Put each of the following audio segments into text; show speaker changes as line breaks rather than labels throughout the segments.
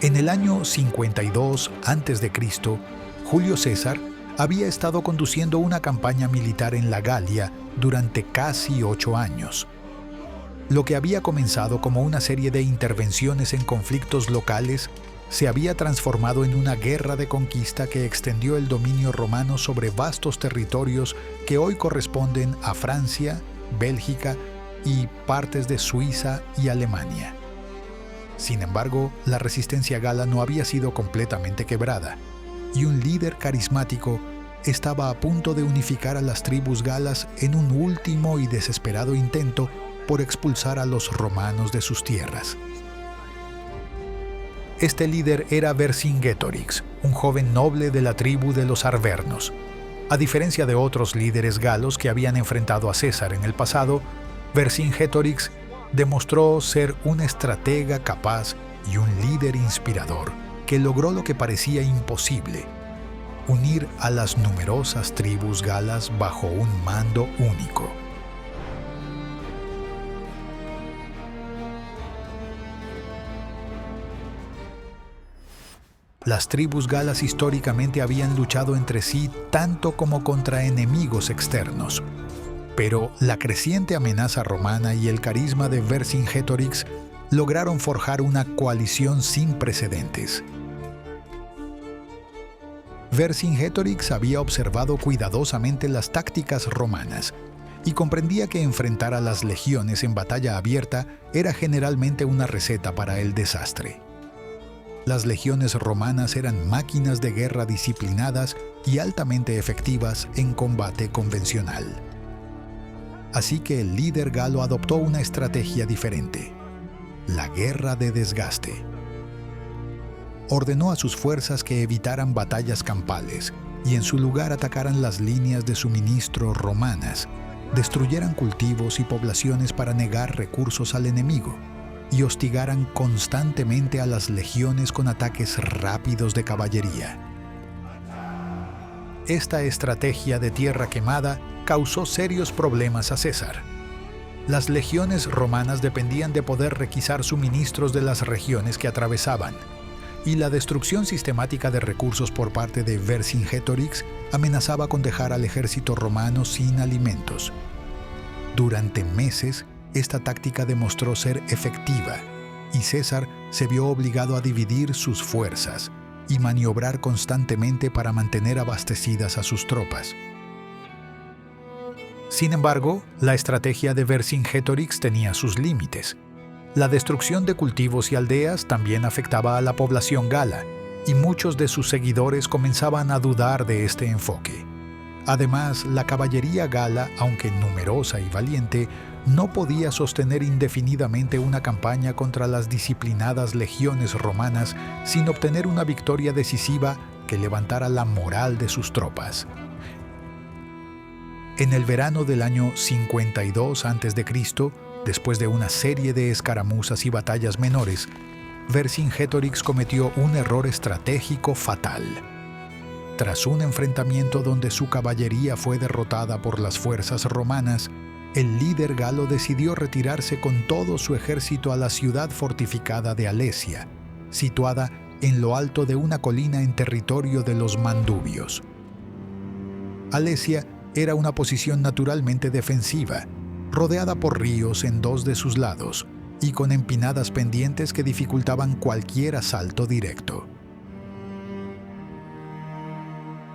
En el año 52 a.C., Julio César había estado conduciendo una campaña militar en la Galia durante casi 8 años. Lo que había comenzado como una serie de intervenciones en conflictos locales se había transformado en una guerra de conquista que extendió el dominio romano sobre vastos territorios que hoy corresponden a Francia, Bélgica y partes de Suiza y Alemania. Sin embargo, la resistencia gala no había sido completamente quebrada, y un líder carismático estaba a punto de unificar a las tribus galas en un último y desesperado intento por expulsar a los romanos de sus tierras. Este líder era Vercingetorix, un joven noble de la tribu de los Arvernos. A diferencia de otros líderes galos que habían enfrentado a César en el pasado, Vercingetorix demostró ser un estratega capaz y un líder inspirador que logró lo que parecía imposible: unir a las numerosas tribus galas bajo un mando único. Las tribus galas históricamente habían luchado entre sí tanto como contra enemigos externos, pero la creciente amenaza romana y el carisma de Vercingetorix lograron forjar una coalición sin precedentes. Vercingetorix había observado cuidadosamente las tácticas romanas y comprendía que enfrentar a las legiones en batalla abierta era generalmente una receta para el desastre. Las legiones romanas eran máquinas de guerra disciplinadas y altamente efectivas en combate convencional. Así que el líder galo adoptó una estrategia diferente: la guerra de desgaste. Ordenó a sus fuerzas que evitaran batallas campales y en su lugar atacaran las líneas de suministro romanas, destruyeran cultivos y poblaciones para negar recursos al enemigo, y hostigaran constantemente a las legiones con ataques rápidos de caballería. Esta estrategia de tierra quemada causó serios problemas a César. Las legiones romanas dependían de poder requisar suministros de las regiones que atravesaban, y la destrucción sistemática de recursos por parte de Vercingetorix amenazaba con dejar al ejército romano sin alimentos. Durante meses, esta táctica demostró ser efectiva, y César se vio obligado a dividir sus fuerzas y maniobrar constantemente para mantener abastecidas a sus tropas. Sin embargo, la estrategia de Vercingetorix tenía sus límites. La destrucción de cultivos y aldeas también afectaba a la población gala, y muchos de sus seguidores comenzaban a dudar de este enfoque. Además, la caballería gala, aunque numerosa y valiente, no podía sostener indefinidamente una campaña contra las disciplinadas legiones romanas sin obtener una victoria decisiva que levantara la moral de sus tropas. En el verano del año 52 a.C., después de una serie de escaramuzas y batallas menores, Vercingetorix cometió un error estratégico fatal. Tras un enfrentamiento donde su caballería fue derrotada por las fuerzas romanas, el líder galo decidió retirarse con todo su ejército a la ciudad fortificada de Alesia, situada en lo alto de una colina en territorio de los mandubios. Alesia era una posición naturalmente defensiva, rodeada por ríos en 2 de sus lados y con empinadas pendientes que dificultaban cualquier asalto directo.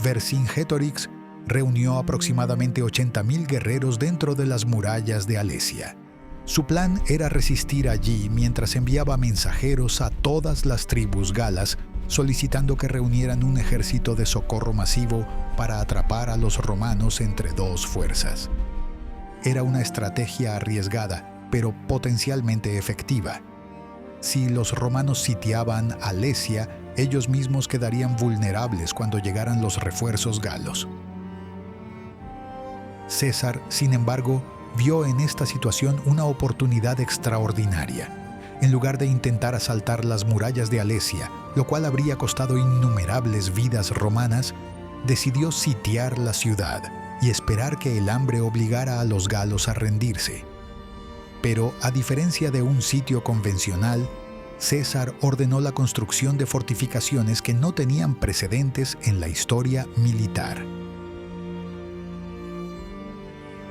Vercingetorix reunió aproximadamente 80.000 guerreros dentro de las murallas de Alesia. Su plan era resistir allí mientras enviaba mensajeros a todas las tribus galas solicitando que reunieran un ejército de socorro masivo para atrapar a los romanos entre 2 fuerzas. Era una estrategia arriesgada, pero potencialmente efectiva. Si los romanos sitiaban Alesia, ellos mismos quedarían vulnerables cuando llegaran los refuerzos galos. César, sin embargo, vio en esta situación una oportunidad extraordinaria. En lugar de intentar asaltar las murallas de Alesia, lo cual habría costado innumerables vidas romanas, decidió sitiar la ciudad y esperar que el hambre obligara a los galos a rendirse. Pero, a diferencia de un sitio convencional, César ordenó la construcción de fortificaciones que no tenían precedentes en la historia militar.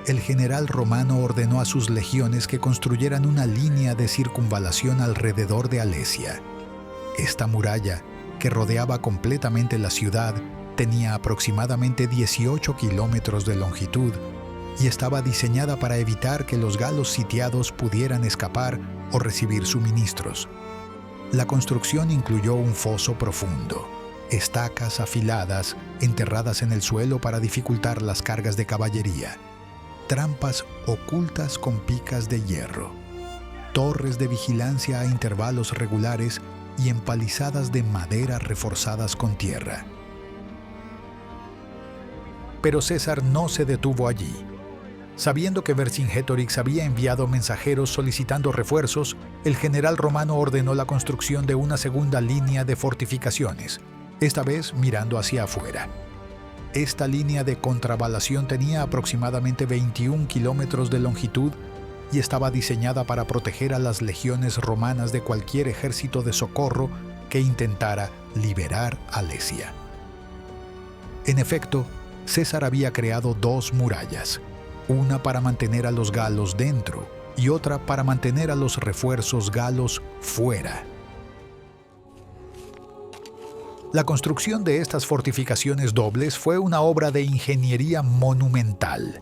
El general romano ordenó a sus legiones que construyeran una línea de circunvalación alrededor de Alesia. Esta muralla, que rodeaba completamente la ciudad, tenía aproximadamente 18 kilómetros de longitud y estaba diseñada para evitar que los galos sitiados pudieran escapar o recibir suministros. La construcción incluyó un foso profundo, estacas afiladas enterradas en el suelo para dificultar las cargas de caballería, trampas ocultas con picas de hierro, torres de vigilancia a intervalos regulares y empalizadas de madera reforzadas con tierra. Pero César no se detuvo allí. Sabiendo que Vercingetorix había enviado mensajeros solicitando refuerzos, el general romano ordenó la construcción de una segunda línea de fortificaciones, esta vez mirando hacia afuera. Esta línea de contravalación tenía aproximadamente 21 kilómetros de longitud y estaba diseñada para proteger a las legiones romanas de cualquier ejército de socorro que intentara liberar Alesia. En efecto, César había creado dos murallas, una para mantener a los galos dentro y otra para mantener a los refuerzos galos fuera. La construcción de estas fortificaciones dobles fue una obra de ingeniería monumental.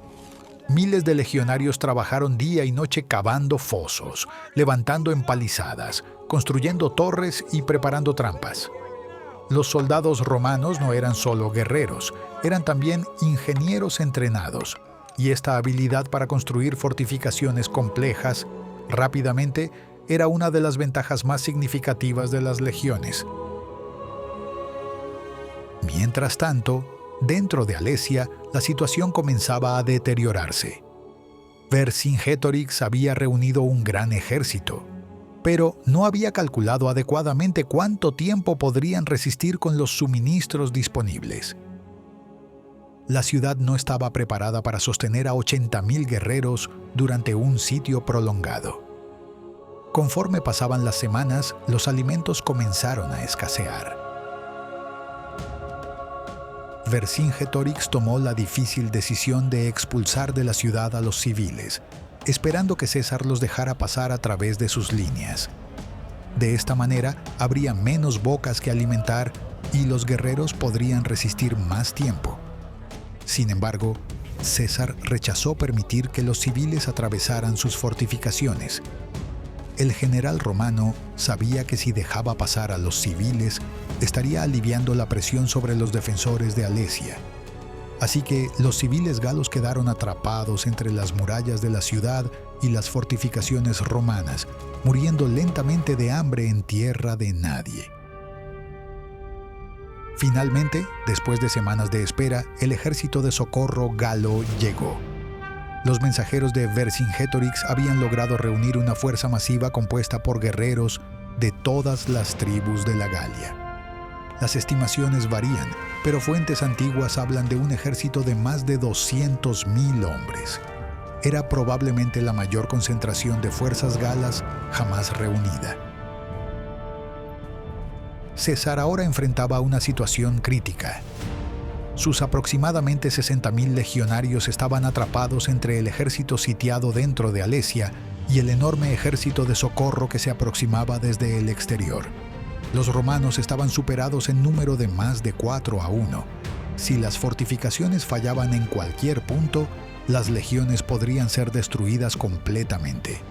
Miles de legionarios trabajaron día y noche cavando fosos, levantando empalizadas, construyendo torres y preparando trampas. Los soldados romanos no eran solo guerreros, eran también ingenieros entrenados, y esta habilidad para construir fortificaciones complejas rápidamente era una de las ventajas más significativas de las legiones. Mientras tanto, dentro de Alesia, la situación comenzaba a deteriorarse. Vercingetorix había reunido un gran ejército, pero no había calculado adecuadamente cuánto tiempo podrían resistir con los suministros disponibles. La ciudad no estaba preparada para sostener a 80,000 guerreros durante un sitio prolongado. Conforme pasaban las semanas, los alimentos comenzaron a escasear. Vercingetorix tomó la difícil decisión de expulsar de la ciudad a los civiles, esperando que César los dejara pasar a través de sus líneas. De esta manera, habría menos bocas que alimentar y los guerreros podrían resistir más tiempo. Sin embargo, César rechazó permitir que los civiles atravesaran sus fortificaciones. El general romano sabía que si dejaba pasar a los civiles, estaría aliviando la presión sobre los defensores de Alesia. Así que los civiles galos quedaron atrapados entre las murallas de la ciudad y las fortificaciones romanas, muriendo lentamente de hambre en tierra de nadie. Finalmente, después de semanas de espera, el ejército de socorro galo llegó. Los mensajeros de Vercingetorix habían logrado reunir una fuerza masiva compuesta por guerreros de todas las tribus de la Galia. Las estimaciones varían, pero fuentes antiguas hablan de un ejército de más de 200,000 hombres. Era probablemente la mayor concentración de fuerzas galas jamás reunida. César ahora enfrentaba una situación crítica. Sus aproximadamente 60,000 legionarios estaban atrapados entre el ejército sitiado dentro de Alesia y el enorme ejército de socorro que se aproximaba desde el exterior. Los romanos estaban superados en número de más de 4-1. Si las fortificaciones fallaban en cualquier punto, las legiones podrían ser destruidas completamente.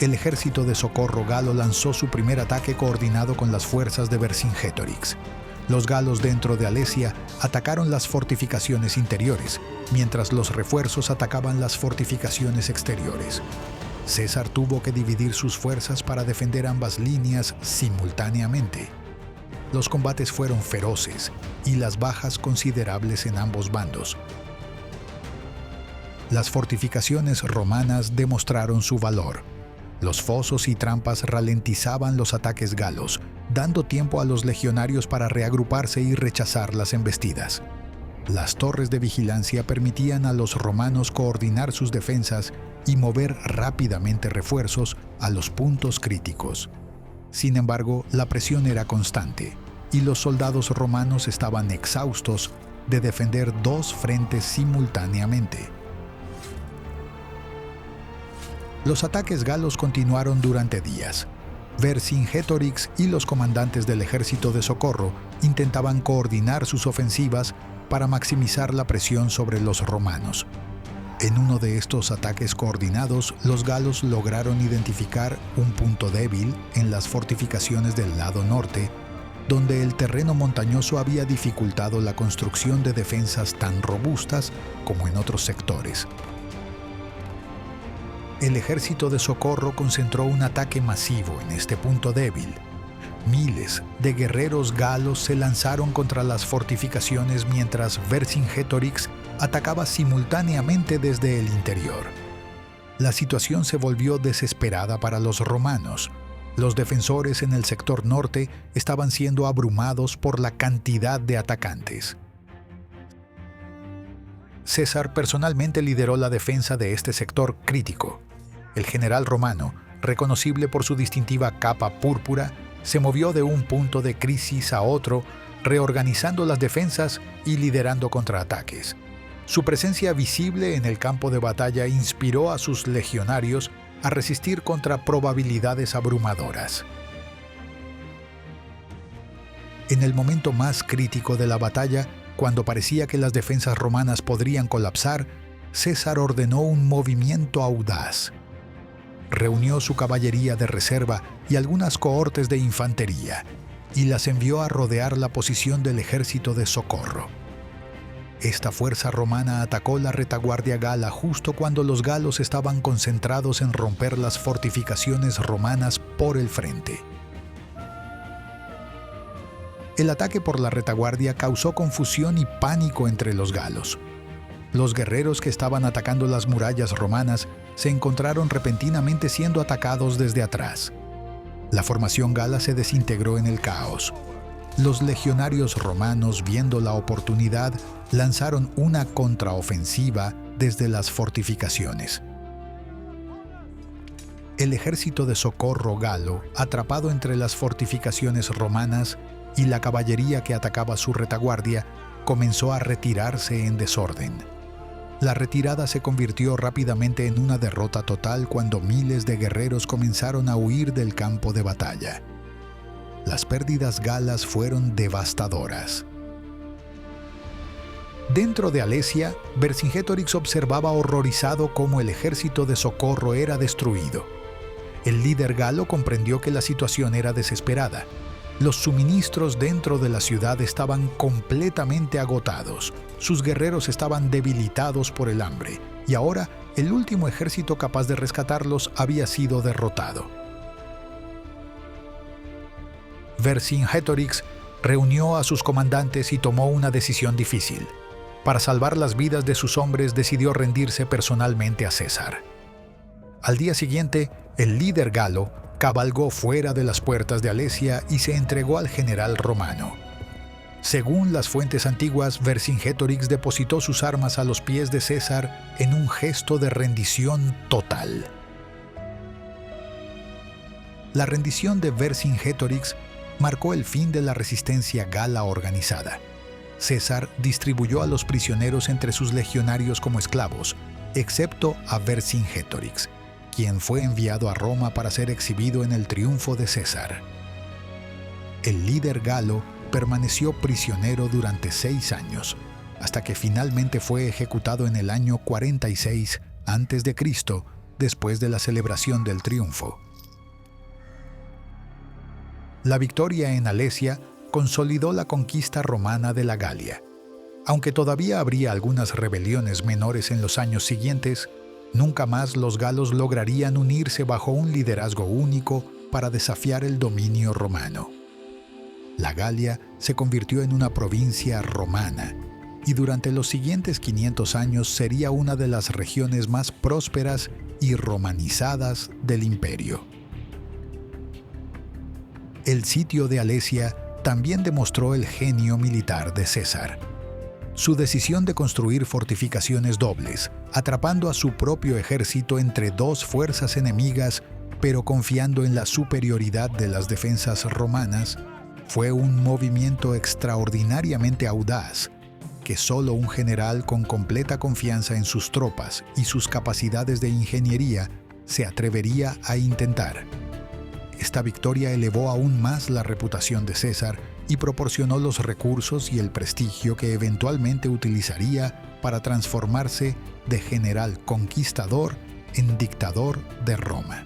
El ejército de socorro galo lanzó su primer ataque coordinado con las fuerzas de Vercingetorix. Los galos dentro de Alesia atacaron las fortificaciones interiores, mientras los refuerzos atacaban las fortificaciones exteriores. César tuvo que dividir sus fuerzas para defender ambas líneas simultáneamente. Los combates fueron feroces y las bajas considerables en ambos bandos. Las fortificaciones romanas demostraron su valor. Los fosos y trampas ralentizaban los ataques galos, dando tiempo a los legionarios para reagruparse y rechazar las embestidas. Las torres de vigilancia permitían a los romanos coordinar sus defensas y mover rápidamente refuerzos a los puntos críticos. Sin embargo, la presión era constante y los soldados romanos estaban exhaustos de defender dos frentes simultáneamente. Los ataques galos continuaron durante días. Vercingetorix y los comandantes del ejército de socorro intentaban coordinar sus ofensivas para maximizar la presión sobre los romanos. En uno de estos ataques coordinados, los galos lograron identificar un punto débil en las fortificaciones del lado norte, donde el terreno montañoso había dificultado la construcción de defensas tan robustas como en otros sectores. El ejército de socorro concentró un ataque masivo en este punto débil. Miles de guerreros galos se lanzaron contra las fortificaciones mientras Vercingetorix atacaba simultáneamente desde el interior. La situación se volvió desesperada para los romanos. Los defensores en el sector norte estaban siendo abrumados por la cantidad de atacantes. César personalmente lideró la defensa de este sector crítico. El general romano, reconocible por su distintiva capa púrpura, se movió de un punto de crisis a otro, reorganizando las defensas y liderando contraataques. Su presencia visible en el campo de batalla inspiró a sus legionarios a resistir contra probabilidades abrumadoras. En el momento más crítico de la batalla, cuando parecía que las defensas romanas podrían colapsar, César ordenó un movimiento audaz. Reunió su caballería de reserva y algunas cohortes de infantería, y las envió a rodear la posición del ejército de socorro. Esta fuerza romana atacó la retaguardia gala justo cuando los galos estaban concentrados en romper las fortificaciones romanas por el frente. El ataque por la retaguardia causó confusión y pánico entre los galos. Los guerreros que estaban atacando las murallas romanas se encontraron repentinamente siendo atacados desde atrás. La formación gala se desintegró en el caos. Los legionarios romanos, viendo la oportunidad, lanzaron una contraofensiva desde las fortificaciones. El ejército de socorro galo, atrapado entre las fortificaciones romanas y la caballería que atacaba su retaguardia, comenzó a retirarse en desorden. La retirada se convirtió rápidamente en una derrota total cuando miles de guerreros comenzaron a huir del campo de batalla. Las pérdidas galas fueron devastadoras. Dentro de Alesia, Vercingetorix observaba horrorizado cómo el ejército de socorro era destruido. El líder galo comprendió que la situación era desesperada. Los suministros dentro de la ciudad estaban completamente agotados. Sus guerreros estaban debilitados por el hambre, y ahora el último ejército capaz de rescatarlos había sido derrotado. Vercingetorix reunió a sus comandantes y tomó una decisión difícil. Para salvar las vidas de sus hombres, decidió rendirse personalmente a César. Al día siguiente, el líder galo cabalgó fuera de las puertas de Alesia y se entregó al general romano. Según las fuentes antiguas, Vercingetorix depositó sus armas a los pies de César en un gesto de rendición total. La rendición de Vercingetorix marcó el fin de la resistencia gala organizada. César distribuyó a los prisioneros entre sus legionarios como esclavos, excepto a Vercingetorix, quien fue enviado a Roma para ser exhibido en el triunfo de César. El líder galo permaneció prisionero durante 6 años, hasta que finalmente fue ejecutado en el año 46 a.C., después de la celebración del triunfo. La victoria en Alesia consolidó la conquista romana de la Galia. Aunque todavía habría algunas rebeliones menores en los años siguientes, nunca más los galos lograrían unirse bajo un liderazgo único para desafiar el dominio romano. La Galia se convirtió en una provincia romana y durante los siguientes 500 años sería una de las regiones más prósperas y romanizadas del imperio. El sitio de Alesia también demostró el genio militar de César. Su decisión de construir fortificaciones dobles, atrapando a su propio ejército entre dos fuerzas enemigas, pero confiando en la superioridad de las defensas romanas, fue un movimiento extraordinariamente audaz que solo un general con completa confianza en sus tropas y sus capacidades de ingeniería se atrevería a intentar. Esta victoria elevó aún más la reputación de César y proporcionó los recursos y el prestigio que eventualmente utilizaría para transformarse de general conquistador en dictador de Roma.